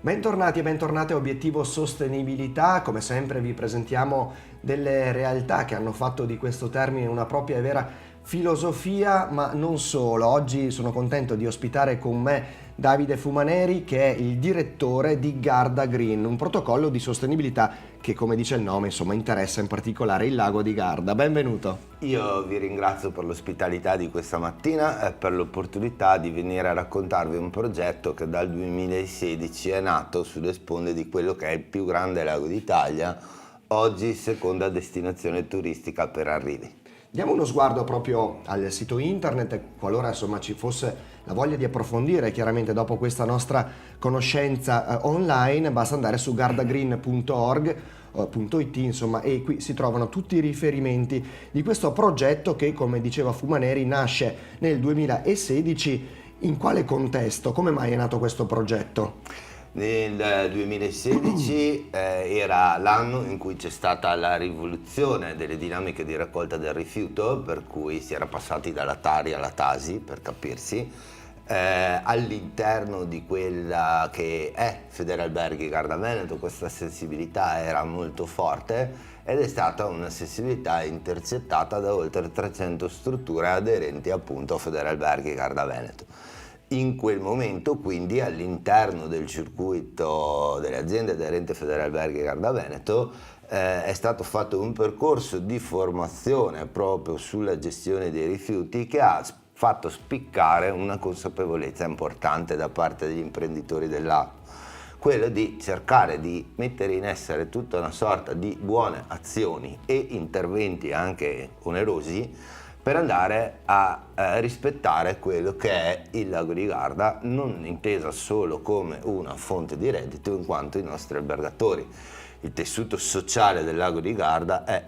Bentornati e bentornate a Obiettivo Sostenibilità. Come sempre vi presentiamo delle realtà che hanno fatto di questo termine una propria e vera filosofia, ma non solo. Oggi sono contento di ospitare con me Davide Fumaneri, che è il direttore di Garda Green, un protocollo di sostenibilità che, come dice il nome, insomma, interessa in particolare il lago di Garda. Benvenuto. Io vi ringrazio per l'ospitalità di questa mattina e per l'opportunità di venire a raccontarvi un progetto che dal 2016 è nato sulle sponde di quello che è il più grande lago d'Italia, oggi seconda destinazione turistica per arrivi. Diamo uno sguardo proprio al sito internet, qualora insomma ci fosse la voglia di approfondire, chiaramente dopo questa nostra conoscenza online, basta andare su gardagreen.org.it, insomma, e qui si trovano tutti i riferimenti di questo progetto che, come diceva Fumaneri, nasce nel 2016. In quale contesto? Come mai è nato questo progetto? Nel 2016 era l'anno in cui c'è stata la rivoluzione delle dinamiche di raccolta del rifiuto, per cui si era passati dalla Tari alla Tasi, per capirsi, all'interno di quella che è Federalberghi Garda Veneto. Questa sensibilità era molto forte ed è stata una sensibilità intercettata da oltre 300 strutture aderenti appunto a Federalberghi Garda Veneto. In quel momento, quindi, all'interno del circuito delle aziende aderenti a Federalberghi Garda Veneto è stato fatto un percorso di formazione proprio sulla gestione dei rifiuti che ha fatto spiccare una consapevolezza importante da parte degli imprenditori dell'acqua, quello di cercare di mettere in essere tutta una sorta di buone azioni e interventi anche onerosi per andare a rispettare quello che è il lago di Garda, non intesa solo come una fonte di reddito in quanto i nostri albergatori. Il tessuto sociale del lago di Garda è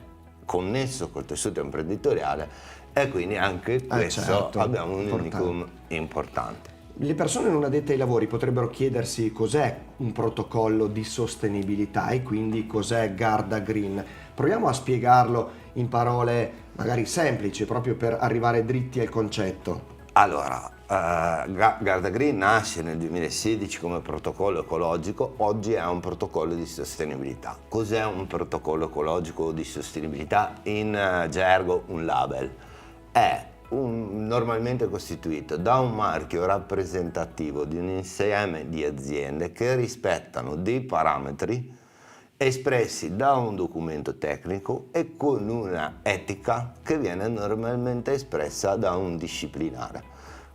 connesso col tessuto imprenditoriale e quindi anche questo certo, abbiamo un unicum importante. Le persone non addette ai lavori potrebbero chiedersi cos'è un protocollo di sostenibilità e quindi cos'è Garda Green. Proviamo a spiegarlo in parole magari semplici, proprio per arrivare dritti al concetto. Allora, Garda Green nasce nel 2016 come protocollo ecologico, oggi è un protocollo di sostenibilità. Cos'è un protocollo ecologico di sostenibilità? In gergo un label. È normalmente costituito da un marchio rappresentativo di un insieme di aziende che rispettano dei parametri espressi da un documento tecnico e con una etica che viene normalmente espressa da un disciplinare.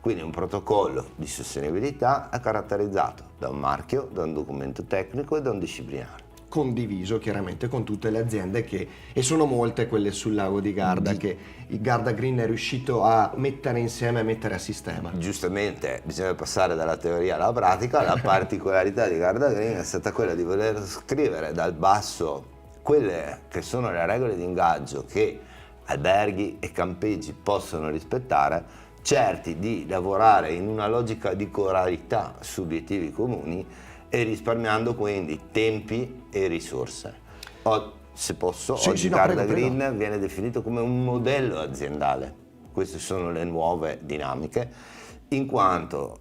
Quindi un protocollo di sostenibilità è caratterizzato da un marchio, da un documento tecnico e da un disciplinare. Condiviso chiaramente con tutte le aziende e sono molte quelle sul lago di Garda che il Garda Green è riuscito a mettere insieme, a mettere a sistema. Giustamente bisogna passare dalla teoria alla pratica. La particolarità di Garda Green è stata quella di voler scrivere dal basso quelle che sono le regole di ingaggio che alberghi e campeggi possono rispettare, certi di lavorare in una logica di coralità su obiettivi comuni e risparmiando quindi tempi e risorse. Se posso, oggi Garda Green viene definito come un modello aziendale. Queste sono le nuove dinamiche, in quanto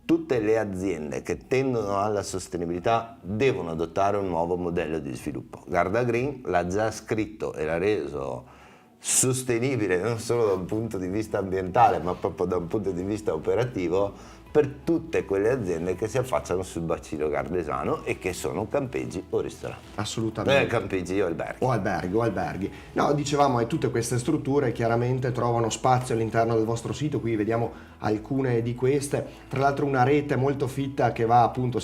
tutte le aziende che tendono alla sostenibilità devono adottare un nuovo modello di sviluppo. Garda Green l'ha già scritto e l'ha reso sostenibile non solo da un punto di vista ambientale, ma proprio da un punto di vista operativo, per tutte quelle aziende che si affacciano sul bacino gardesano e che sono campeggi o ristoranti. Assolutamente. Campeggi o alberghi. O alberghi. No, dicevamo, e tutte queste strutture chiaramente trovano spazio all'interno del vostro sito, qui vediamo alcune di queste, tra l'altro una rete molto fitta che va appunto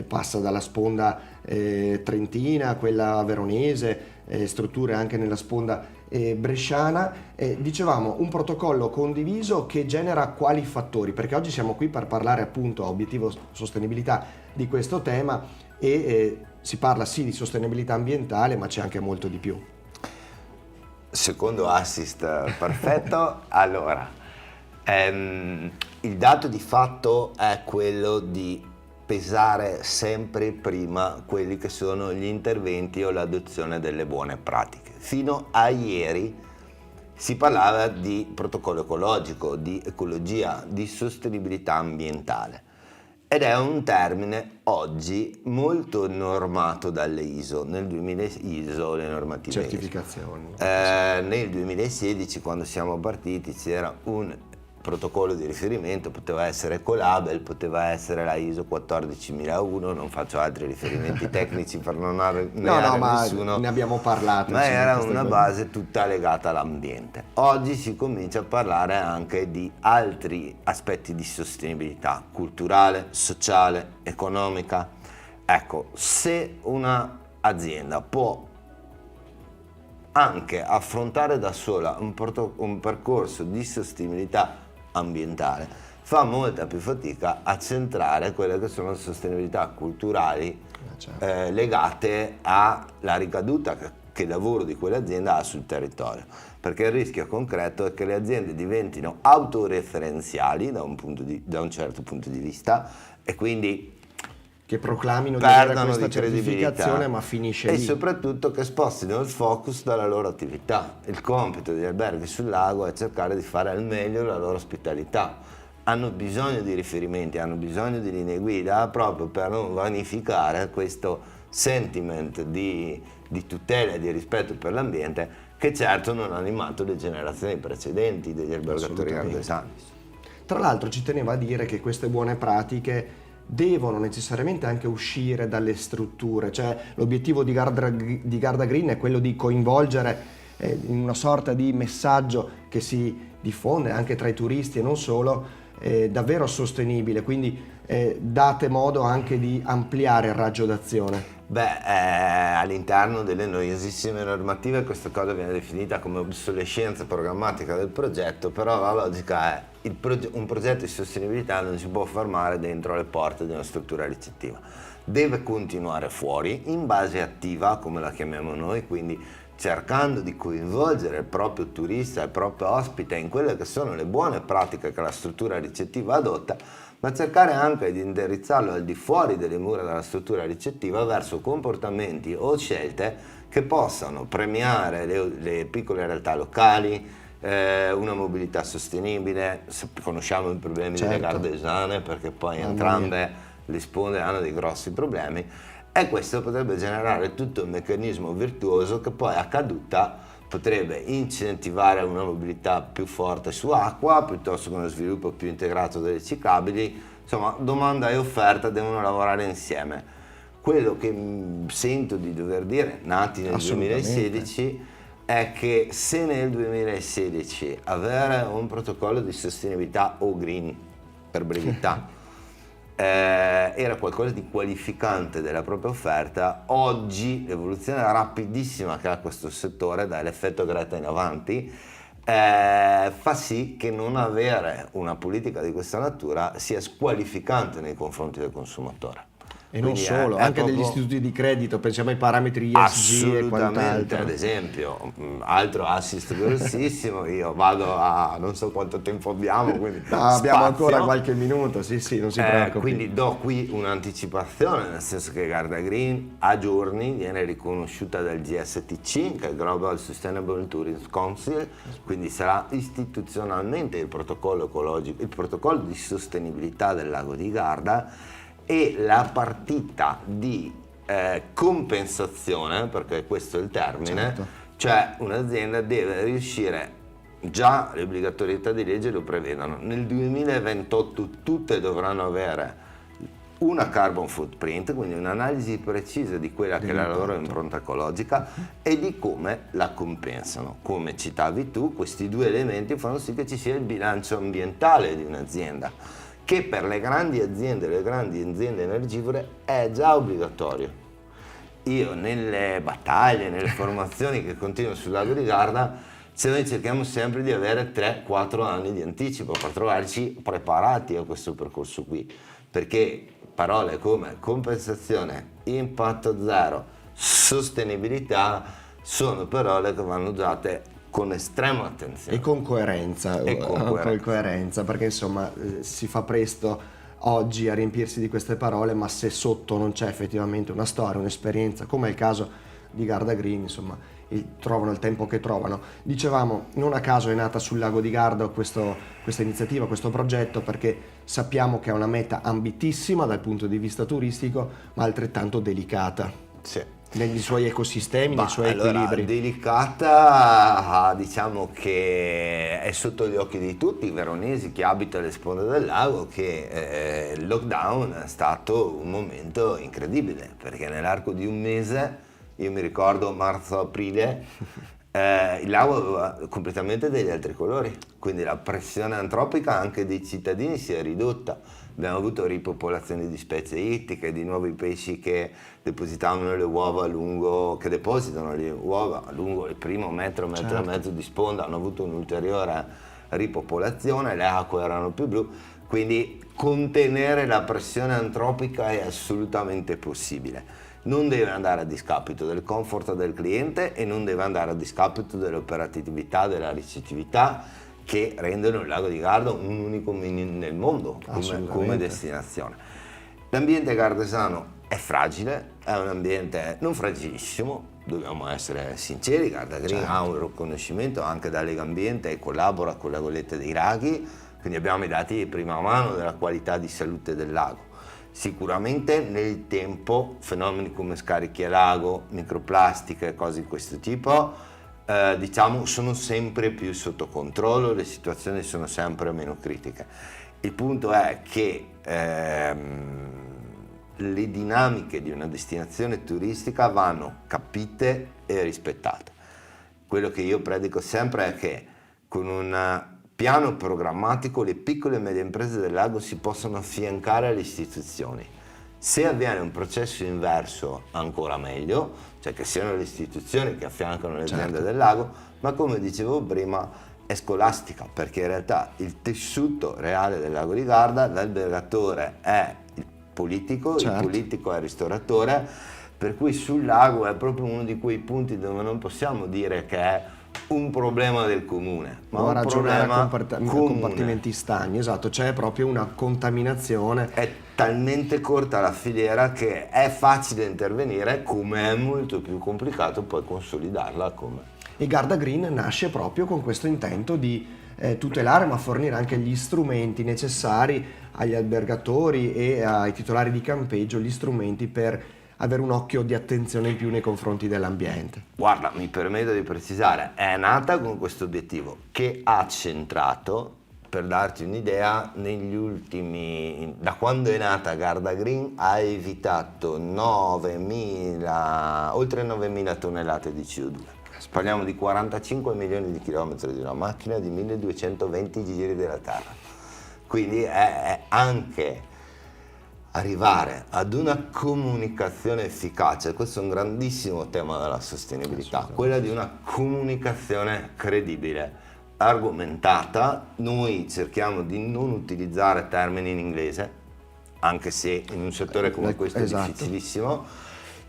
passa dalla sponda trentina, quella veronese, strutture anche nella sponda bresciana. Dicevamo un protocollo condiviso che genera quali fattori? Perché oggi siamo qui per parlare appunto a obiettivo sostenibilità di questo tema e si parla sì di sostenibilità ambientale, ma c'è anche molto di più. Secondo assist perfetto. Allora, il dato di fatto è quello di pesare sempre prima quelli che sono gli interventi o l'adozione delle buone pratiche. Fino a ieri si parlava di protocollo ecologico, di ecologia, di sostenibilità ambientale. ed è un termine oggi molto normato dalle ISO, nel 2000 ISO, le normative certificazioni. nel 2016 quando siamo partiti c'era un protocollo di riferimento, poteva essere Ecolabel, poteva essere la ISO 14001, non faccio altri riferimenti tecnici per non arregliare nessuno, ne abbiamo parlato, ma insomma, era una cose. base tutta legata all'ambiente. Oggi si comincia a parlare anche di altri aspetti di sostenibilità culturale, sociale, economica. Ecco, se una azienda può anche affrontare da sola un percorso di sostenibilità ambientale, fa molta più fatica a centrare quelle che sono le sostenibilità culturali certo. legate alla ricaduta che il lavoro di quell'azienda ha sul territorio, perché il rischio concreto è che le aziende diventino autoreferenziali da un certo punto di vista e quindi che proclamino di avere perdano questa di credibilità, certificazione, ma finisce e lì. soprattutto che spostino il focus dalla loro attività. Il compito degli alberghi sul lago è cercare di fare al meglio la loro ospitalità. Hanno bisogno di riferimenti, hanno bisogno di linee guida proprio per non vanificare questo sentiment di tutela e di rispetto per l'ambiente che certo non ha animato le generazioni precedenti degli albergatori gardesani. Tra l'altro ci teneva a dire che queste buone pratiche devono necessariamente anche uscire dalle strutture, cioè l'obiettivo di Garda Green è quello di coinvolgere in una sorta di messaggio che si diffonde anche tra i turisti e non solo, davvero sostenibile, quindi date modo anche di ampliare il raggio d'azione. All'interno delle noiosissime normative questa cosa viene definita come obsolescenza programmatica del progetto, però la logica è un progetto di sostenibilità non si può fermare dentro le porte di una struttura ricettiva, deve continuare fuori in base attiva, come la chiamiamo noi, quindi cercando di coinvolgere il proprio turista, il proprio ospite in quelle che sono le buone pratiche che la struttura ricettiva adotta, ma cercare anche di indirizzarlo al di fuori delle mura della struttura ricettiva verso comportamenti o scelte che possano premiare le piccole realtà locali, una mobilità sostenibile. Conosciamo i problemi delle gardesane, perché poi entrambe le sponde hanno dei grossi problemi, e questo potrebbe generare tutto un meccanismo virtuoso che poi a caduta potrebbe incentivare una mobilità più forte su acqua, piuttosto che uno sviluppo più integrato delle ciclabili. Insomma, domanda e offerta devono lavorare insieme. Quello che sento di dover dire, nati nel 2016, è che se nel 2016 avere un protocollo di sostenibilità o green, per brevità, era qualcosa di qualificante della propria offerta, oggi l'evoluzione rapidissima che ha questo settore, dall'effetto Greta in avanti, fa sì che non avere una politica di questa natura sia squalificante nei confronti del consumatore. E non solo, anche degli istituti di credito, pensiamo ai parametri ESG e quant'altro. Ad esempio, altro assist grossissimo, io vado a non so quanto tempo abbiamo, quindi abbiamo ancora qualche minuto, sì, non si preoccupi. Quindi do qui un'anticipazione, nel senso che Garda Green a giorni viene riconosciuta dal GSTC, che è il Global Sustainable Tourism Council, quindi sarà istituzionalmente il protocollo ecologico, il protocollo di sostenibilità del lago di Garda, e la partita di compensazione, perché questo è il termine, cioè un'azienda deve riuscire, già le obbligatorietà di legge lo prevedono, nel 2028 tutte dovranno avere una carbon footprint, quindi un'analisi precisa di quella che è la loro impronta ecologica e di come la compensano. Come citavi tu, questi due elementi fanno sì che ci sia il bilancio ambientale di un'azienda, che per le grandi aziende energivore è già obbligatorio. Io nelle battaglie, nelle formazioni che continuo sul lago di Garda, noi cerchiamo sempre di avere 3-4 anni di anticipo per trovarci preparati a questo percorso qui, perché parole come compensazione, impatto zero, sostenibilità sono parole che vanno usate con estrema attenzione e con coerenza, perché insomma si fa presto oggi a riempirsi di queste parole, ma se sotto non c'è effettivamente una storia, un'esperienza, come è il caso di Garda Green, insomma trovano il tempo che trovano. Dicevamo, non a caso è nata sul lago di Garda questa iniziativa, questo progetto, perché sappiamo che è una meta ambitissima dal punto di vista turistico, ma altrettanto delicata. Sì. Negli suoi ecosistemi, nei suoi equilibri. Delicata, diciamo che è sotto gli occhi di tutti i veronesi, chi abita alle sponde del lago, che il lockdown è stato un momento incredibile, perché nell'arco di un mese, io mi ricordo marzo-aprile, il lago aveva completamente degli altri colori, quindi la pressione antropica anche dei cittadini si è ridotta. Abbiamo avuto ripopolazioni di specie ittiche, di nuovi pesci che depositavano le uova che depositano le uova lungo il primo metro e mezzo di sponda, hanno avuto un'ulteriore ripopolazione, le acque erano più blu, quindi contenere la pressione antropica è assolutamente possibile. Non deve andare a discapito del comfort del cliente e non deve andare a discapito dell'operatività, della ricettività, che rendono il lago di Garda un unico nel mondo come destinazione. L'ambiente gardesano è fragile, è un ambiente non fragilissimo, dobbiamo essere sinceri. Garda Green ha un riconoscimento anche da Legambiente e collabora con la Goletta dei Laghi, quindi abbiamo i dati di prima mano della qualità di salute del lago. Sicuramente nel tempo fenomeni come scarichi a lago, microplastiche e cose di questo tipo diciamo sono sempre più sotto controllo, le situazioni sono sempre meno critiche. Il punto è che le dinamiche di una destinazione turistica vanno capite e rispettate. Quello che io predico sempre è che con un piano programmatico le piccole e medie imprese del lago si possono affiancare alle istituzioni. Se avviene un processo inverso, ancora meglio, cioè che siano le istituzioni che affiancano le aziende del lago, ma come dicevo prima è scolastica, perché in realtà il tessuto reale del lago di Garda, l'albergatore è il politico è il ristoratore, per cui sul lago è proprio uno di quei punti dove non possiamo dire che è un problema del comune, ma un problema compartimenti stagni, esatto, c'è proprio una contaminazione. È talmente corta la filiera che è facile intervenire, come è molto più complicato poi consolidarla come. E Garda Green nasce proprio con questo intento di tutelare, ma fornire anche gli strumenti necessari agli albergatori e ai titolari di campeggio, gli strumenti per avere un occhio di attenzione in più nei confronti dell'ambiente. Guarda, mi permetto di precisare, è nata con questo obiettivo che ha centrato, per darti un'idea, negli ultimi, da quando è nata Garda Green ha evitato oltre 9.000 tonnellate di CO2. Parliamo di 45 milioni di chilometri di una macchina, di 1220 giri della Terra. Quindi è anche arrivare ad una comunicazione efficace, questo è un grandissimo tema della sostenibilità, quella di una comunicazione credibile, argomentata. Noi cerchiamo di non utilizzare termini in inglese, anche se in un settore come questo è difficilissimo,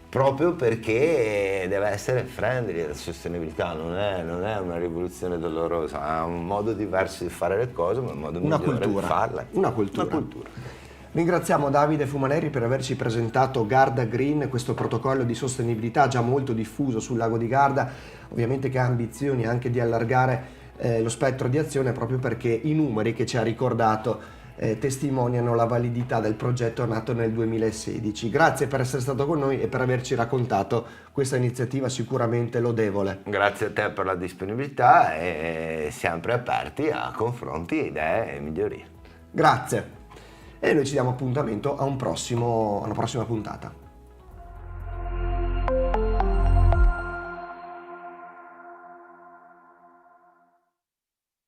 proprio perché deve essere friendly. La sostenibilità non è una rivoluzione dolorosa, è un modo diverso di fare le cose, ma è un modo migliore di farle. Una cultura. Ringraziamo Davide Fumaneri per averci presentato Garda Green, questo protocollo di sostenibilità già molto diffuso sul lago di Garda, ovviamente che ha ambizioni anche di allargare lo spettro di azione, proprio perché i numeri che ci ha ricordato testimoniano la validità del progetto nato nel 2016. Grazie per essere stato con noi e per averci raccontato questa iniziativa sicuramente lodevole. Grazie a te per la disponibilità e sempre aperti a confronti, idee e migliorie. Grazie. E noi ci diamo appuntamento a una prossima puntata.